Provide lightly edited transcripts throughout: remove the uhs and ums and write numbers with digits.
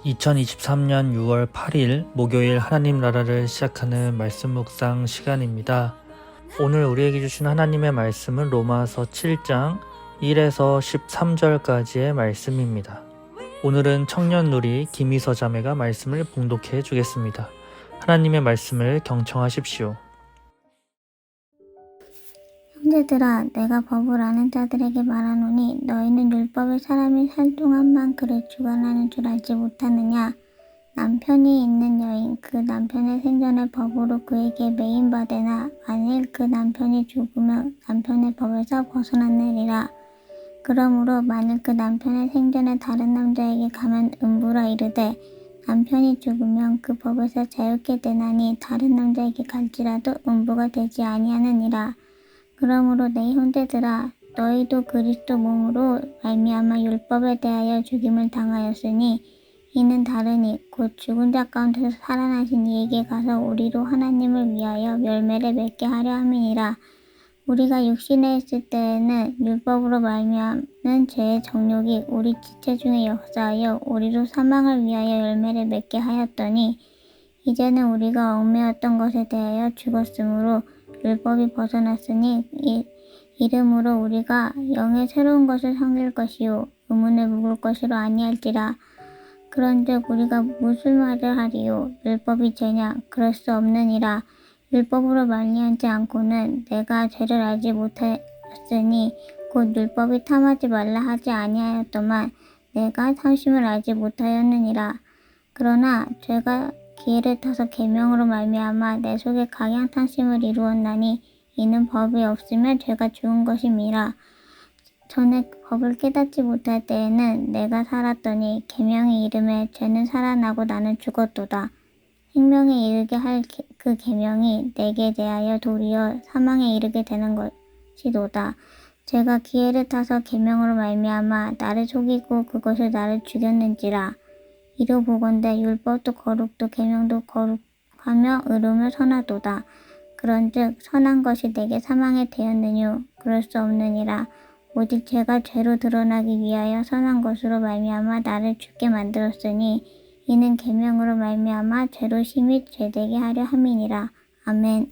2023년 6월 8일 목요일 하나님 나라를 시작하는 말씀 묵상 시간입니다. 오늘 우리에게 주신 하나님의 말씀은 로마서 7장 1에서 13절까지의 말씀입니다. 오늘은 청년누리 김희서 자매가 말씀을 봉독해 주겠습니다. 하나님의 말씀을 경청하십시오. 형제들아, 내가 법을 아는 자들에게 말하노니 너희는 율법의 사람이 살 동안만 그를 주관하는 줄 알지 못하느냐? 남편이 있는 여인 그 남편의 생전에 법으로 그에게 매인받으나 만일 그 남편이 죽으면 남편의 법에서 벗어났느니라. 그러므로 만일 그 남편의 생전에 다른 남자에게 가면 음부라 이르되 남편이 죽으면 그 법에서 자유케 되나니 다른 남자에게 갈지라도 음부가 되지 아니하느니라. 그러므로 내 형제들아, 너희도 그리스도 몸으로 말미암아 율법에 대하여 죽임을 당하였으니 이는 다르니 곧 죽은 자 가운데서 살아나신 이에게 가서 우리로 하나님을 위하여 열매를 맺게 하려 함이니라. 우리가 육신에 있을 때에는 율법으로 말미암는 죄의 정욕이 우리 지체 중에 역사하여 우리로 사망을 위하여 열매를 맺게 하였더니 이제는 우리가 얽매였던 것에 대하여 죽었으므로 율법이 벗어났으니 이름으로 우리가 영의 새로운 것을 섬길 것이요 의문을 묵을 것으로 아니할지라. 그런즉 우리가 무슨 말을 하리요? 율법이 죄냐? 그럴 수 없느니라. 율법으로 말미암지 않고는 내가 죄를 알지 못하였으니 곧 율법이 탐하지 말라 하지 아니하였더만 내가 탐심을 알지 못하였느니라. 그러나 죄가 기회를 타서 계명으로 말미암아 내 속에 각양탐심을 이루었나니 이는 법이 없으면 죄가 죽은 것임이라. 전에 법을 깨닫지 못할 때에는 내가 살았더니 계명의 이름에 죄는 살아나고 나는 죽었도다. 생명에 이르게 할 그 계명이 내게 대하여 도리어 사망에 이르게 되는 것이도다. 죄가 기회를 타서 계명으로 말미암아 나를 속이고 그것을 나를 죽였는지라. 이로 보건대 율법도 거룩도 계명도 거룩하며 의로우며 선하도다. 그런즉 선한 것이 내게 사망에 되었느뇨? 그럴 수 없느니라. 오직 죄가 죄로 드러나기 위하여 선한 것으로 말미암아 나를 죽게 만들었으니 이는 계명으로 말미암아 죄로 심히 죄되게 하려 함이니라. 아멘.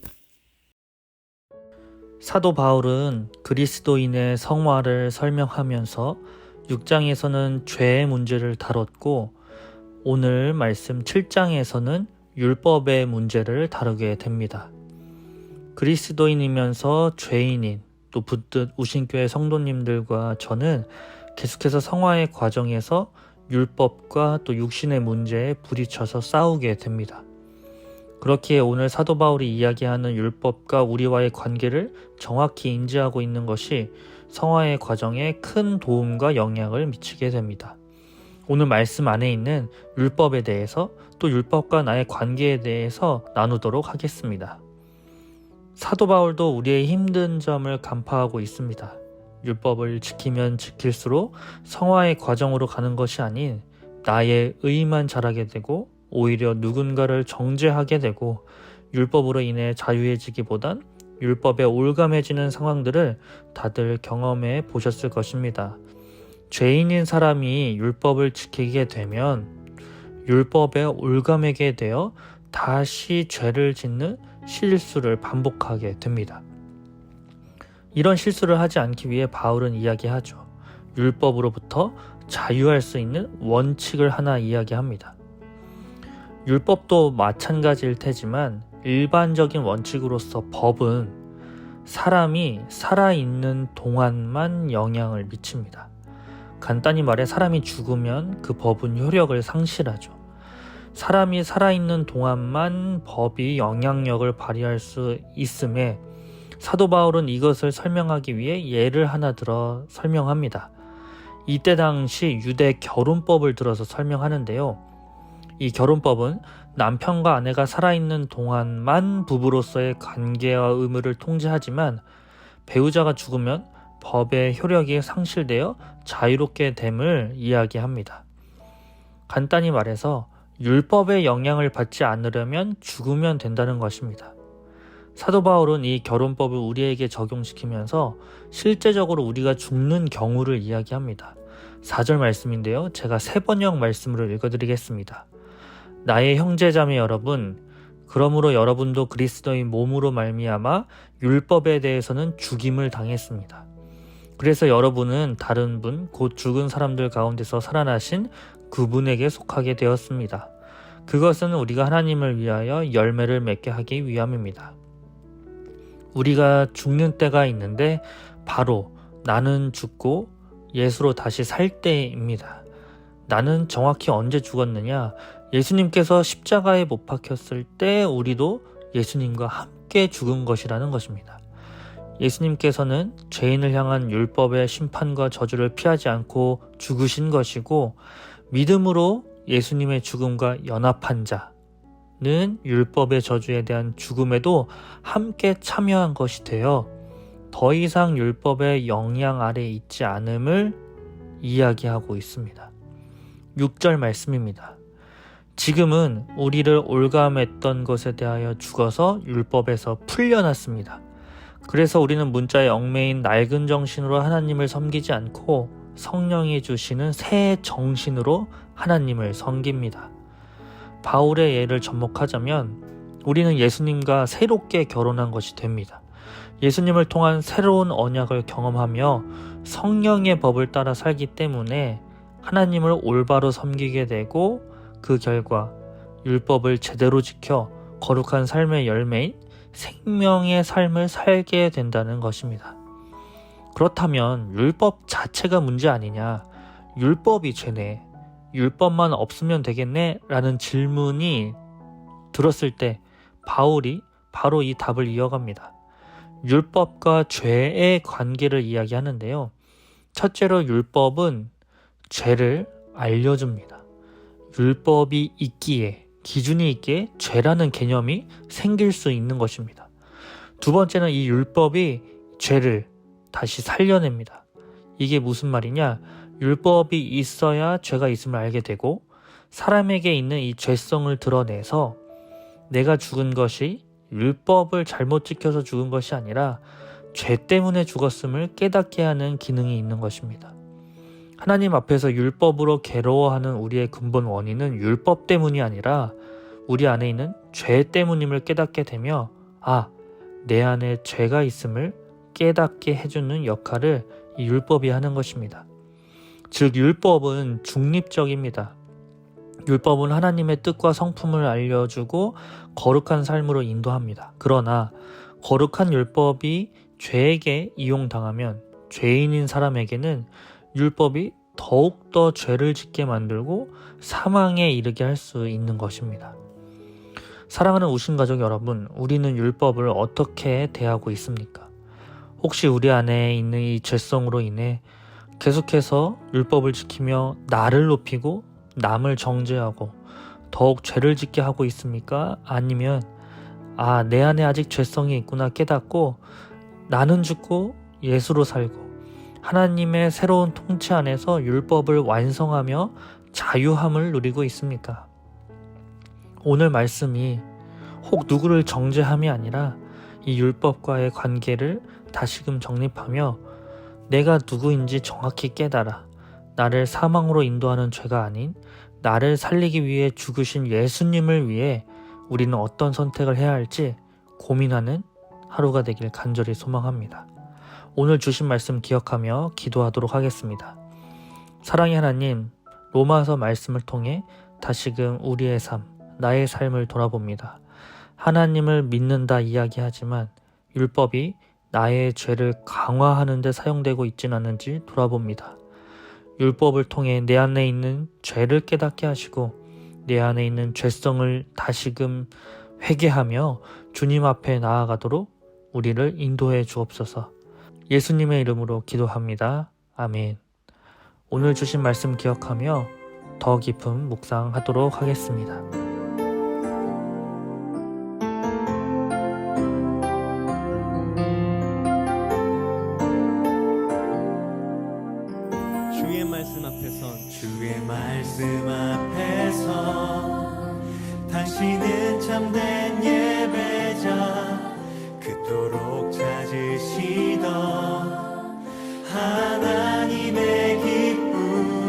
사도 바울은 그리스도인의 성화를 설명하면서 6장에서는 죄의 문제를 다뤘고 오늘 말씀 7장에서는 율법의 문제를 다루게 됩니다. 그리스도인이면서 죄인인 또 붙듯 우신교회 성도님들과 저는 계속해서 성화의 과정에서 율법과 또 육신의 문제에 부딪혀서 싸우게 됩니다. 그렇기에 오늘 사도 바울이 이야기하는 율법과 우리와의 관계를 정확히 인지하고 있는 것이 성화의 과정에 큰 도움과 영향을 미치게 됩니다. 오늘 말씀 안에 있는 율법에 대해서 또 율법과 나의 관계에 대해서 나누도록 하겠습니다. 사도 바울도 우리의 힘든 점을 간파하고 있습니다. 율법을 지키면 지킬수록 성화의 과정으로 가는 것이 아닌 나의 의만 자라게 되고 오히려 누군가를 정죄하게 되고 율법으로 인해 자유해지기보단 율법에 올감해지는 상황들을 다들 경험해 보셨을 것입니다. 죄인인 사람이 율법을 지키게 되면 율법에 올감하게 되어 다시 죄를 짓는 실수를 반복하게 됩니다. 이런 실수를 하지 않기 위해 바울은 이야기하죠. 율법으로부터 자유할 수 있는 원칙을 하나 이야기합니다. 율법도 마찬가지일 테지만 일반적인 원칙으로서 법은 사람이 살아있는 동안만 영향을 미칩니다. 간단히 말해 사람이 죽으면 그 법은 효력을 상실하죠. 사람이 살아있는 동안만 법이 영향력을 발휘할 수 있음에 사도 바울은 이것을 설명하기 위해 예를 하나 들어 설명합니다. 이때 당시 유대 결혼법을 들어서 설명하는데요. 이 결혼법은 남편과 아내가 살아있는 동안만 부부로서의 관계와 의무를 통제하지만 배우자가 죽으면 법의 효력이 상실되어 자유롭게 됨을 이야기합니다. 간단히 말해서 율법의 영향을 받지 않으려면 죽으면 된다는 것입니다. 사도 바울은 이 결혼법을 우리에게 적용시키면서 실제적으로 우리가 죽는 경우를 이야기합니다. 4절 말씀인데요. 제가 세번역 말씀으로 읽어드리겠습니다. 나의 형제자매 여러분, 그러므로 여러분도 그리스도의 몸으로 말미암아 율법에 대해서는 죽임을 당했습니다. 그래서 여러분은 다른 분, 곧 죽은 사람들 가운데서 살아나신 그분에게 속하게 되었습니다. 그것은 우리가 하나님을 위하여 열매를 맺게 하기 위함입니다. 우리가 죽는 때가 있는데 바로 나는 죽고 예수로 다시 살 때입니다. 나는 정확히 언제 죽었느냐? 예수님께서 십자가에 못 박혔을 때 우리도 예수님과 함께 죽은 것이라는 것입니다. 예수님께서는 죄인을 향한 율법의 심판과 저주를 피하지 않고 죽으신 것이고, 믿음으로 예수님의 죽음과 연합한 자는 율법의 저주에 대한 죽음에도 함께 참여한 것이 되어 더 이상 율법의 영향 아래 있지 않음을 이야기하고 있습니다. 6절 말씀입니다. 지금은 우리를 올감했던 것에 대하여 죽어서 율법에서 풀려났습니다. 그래서 우리는 문자에 얽매인 낡은 정신으로 하나님을 섬기지 않고 성령이 주시는 새 정신으로 하나님을 섬깁니다. 바울의 예를 접목하자면 우리는 예수님과 새롭게 결혼한 것이 됩니다. 예수님을 통한 새로운 언약을 경험하며 성령의 법을 따라 살기 때문에 하나님을 올바로 섬기게 되고, 그 결과 율법을 제대로 지켜 거룩한 삶의 열매인 생명의 삶을 살게 된다는 것입니다. 그렇다면 율법 자체가 문제 아니냐, 율법이 죄네, 율법만 없으면 되겠네 라는 질문이 들었을 때 바울이 바로 이 답을 이어갑니다. 율법과 죄의 관계를 이야기하는데요. 첫째로 율법은 죄를 알려줍니다. 율법이 있기에, 기준이 있기에 죄라는 개념이 생길 수 있는 것입니다. 두 번째는 이 율법이 죄를 다시 살려냅니다. 이게 무슨 말이냐? 율법이 있어야 죄가 있음을 알게 되고, 사람에게 있는 이 죄성을 드러내서 내가 죽은 것이 율법을 잘못 지켜서 죽은 것이 아니라 죄 때문에 죽었음을 깨닫게 하는 기능이 있는 것입니다. 하나님 앞에서 율법으로 괴로워하는 우리의 근본 원인은 율법 때문이 아니라 우리 안에 있는 죄 때문임을 깨닫게 되며, 내 안에 죄가 있음을 깨닫게 해주는 역할을 이 율법이 하는 것입니다. 즉 율법은 중립적입니다. 율법은 하나님의 뜻과 성품을 알려주고 거룩한 삶으로 인도합니다. 그러나 거룩한 율법이 죄에게 이용당하면 죄인인 사람에게는 율법이 더욱더 죄를 짓게 만들고 사망에 이르게 할 수 있는 것입니다. 사랑하는 우신 가족 여러분, 우리는 율법을 어떻게 대하고 있습니까? 혹시 우리 안에 있는 이 죄성으로 인해 계속해서 율법을 지키며 나를 높이고 남을 정죄하고 더욱 죄를 짓게 하고 있습니까? 아니면 내 안에 아직 죄성이 있구나 깨닫고 나는 죽고 예수로 살고 하나님의 새로운 통치 안에서 율법을 완성하며 자유함을 누리고 있습니까? 오늘 말씀이 혹 누구를 정죄함이 아니라 이 율법과의 관계를 다시금 정립하며 내가 누구인지 정확히 깨달아 나를 사망으로 인도하는 죄가 아닌 나를 살리기 위해 죽으신 예수님을 위해 우리는 어떤 선택을 해야 할지 고민하는 하루가 되길 간절히 소망합니다. 오늘 주신 말씀 기억하며 기도하도록 하겠습니다. 사랑의 하나님, 로마서 말씀을 통해 다시금 우리의 삶, 나의 삶을 돌아봅니다. 하나님을 믿는다 이야기하지만 율법이 나의 죄를 강화하는 데 사용되고 있지는 않은지 돌아봅니다. 율법을 통해 내 안에 있는 죄를 깨닫게 하시고 내 안에 있는 죄성을 다시금 회개하며 주님 앞에 나아가도록 우리를 인도해 주옵소서. 예수님의 이름으로 기도합니다. 아멘. 오늘 주신 말씀 기억하며 더 깊은 묵상하도록 하겠습니다. 주의 말씀 앞에서 당신은 참된 예배자, 그토록 찾으시던 하나님의 기쁨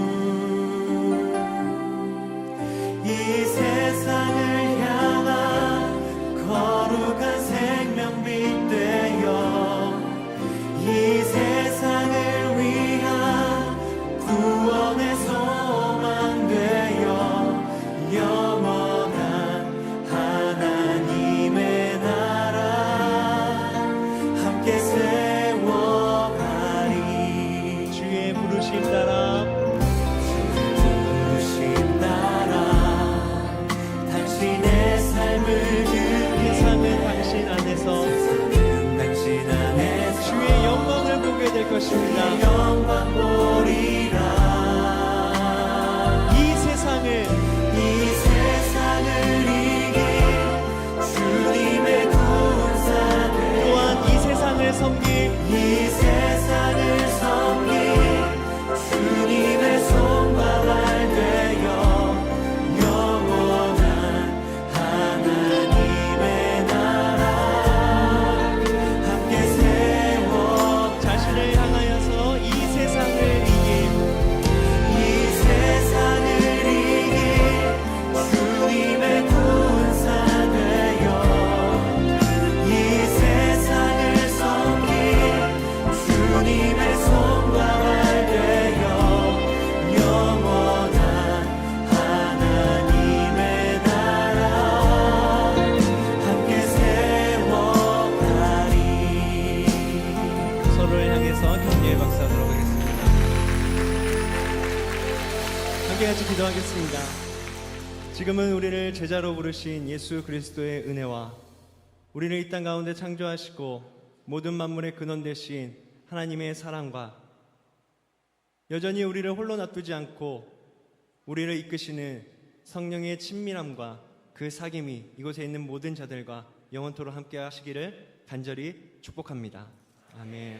섬길 이 세상을 섬길 주님의 손과 발 되어 영원한 하나님의 나라 함께 세워 자신을 향하여서 이 세상을 이길 이 세상을 이길 주님의 군사 되어 이 세상을 섬길 주님의 손과 발 되어 영원한 하나님의 나라 함께 세워가리. 서로를 향해서 격려의 박수하도록 하겠습니다. 함께 같이 기도하겠습니다. 지금은 우리를 제자로 부르신 예수 그리스도의 은혜와 우리를 이 땅 가운데 창조하시고 모든 만물의 근원 되신 하나님의 사랑과 여전히 우리를 홀로 놔두지 않고 우리를 이끄시는 성령의 친밀함과 그 사귐이 이곳에 있는 모든 자들과 영원토록 함께 하시기를 간절히 축복합니다. 아멘.